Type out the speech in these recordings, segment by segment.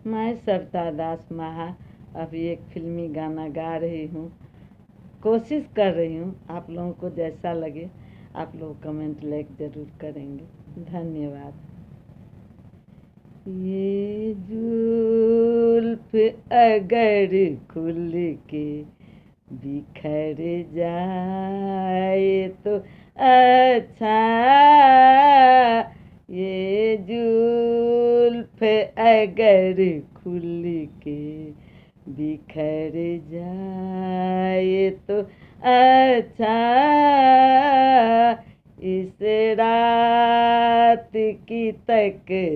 मैं सरिता दास महा अभी एक फिल्मी गाना गा रही हूँ। कोशिश कर रही हूँ, आप लोगों को जैसा लगे आप लोग कमेंट लाइक ज़रूर करेंगे। धन्यवाद। ये जुल्फ अगर खुल के बिखर जाए तो अच्छा, ये जुल्फ अगर खुल के बिखर जाए तो अच्छा, इस रात की तकदीर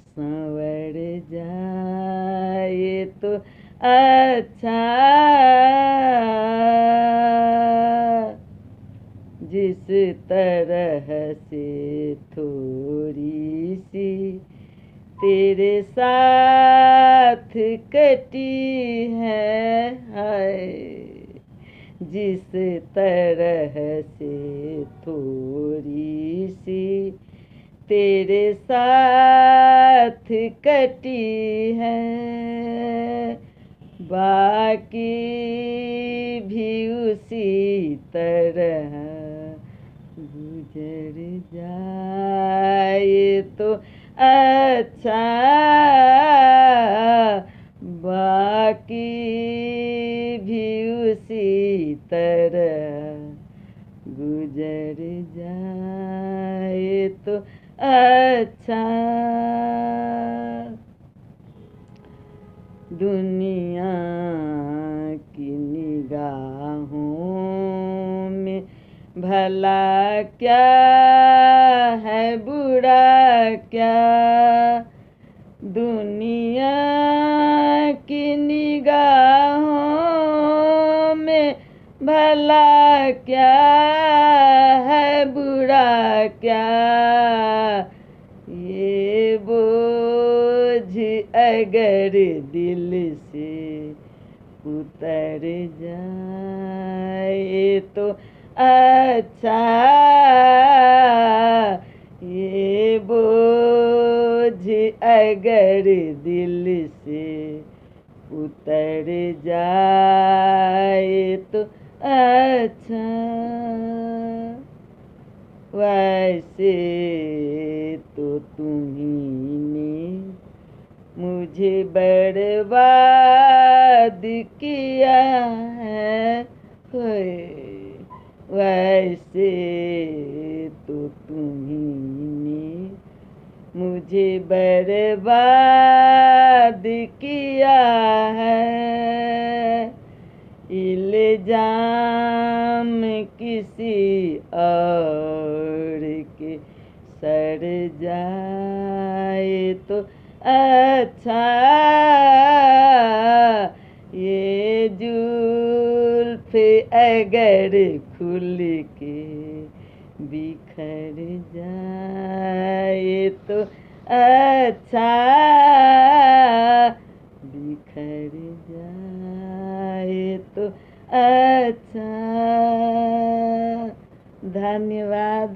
संवर जाए तो अच्छा, जिस तरह से थोड़ी सी तेरे साथ कटी है, जिस तरह से थोड़ी सी तेरे साथ कटी है, बाकी भी उसी तरह गुजर जाए तो अच्छा, बाकी भी उसी तरह गुजर जाए तो अच्छा। दुनिया की निगाहों में भला क्या है, बुरा क्या, दुनिया की निगाहों में भला क्या है, बुरा क्या, ये बोझ अगर दिल से उतर जाए तो अच्छा, ये बोझ अगर दिल से उतर जाए तो अच्छा, वैसे तो तुम्ही मुझे बर्बाद किया है, वैसे तो तुम्ही मुझे बर्बाद किया है, इल्जाम किसी और के सर जाए तो अच्छा, ये जुल्फ अगर खुल के बिखर जाए तो अच्छा, बिखर जाए तो अच्छा। धन्यवाद।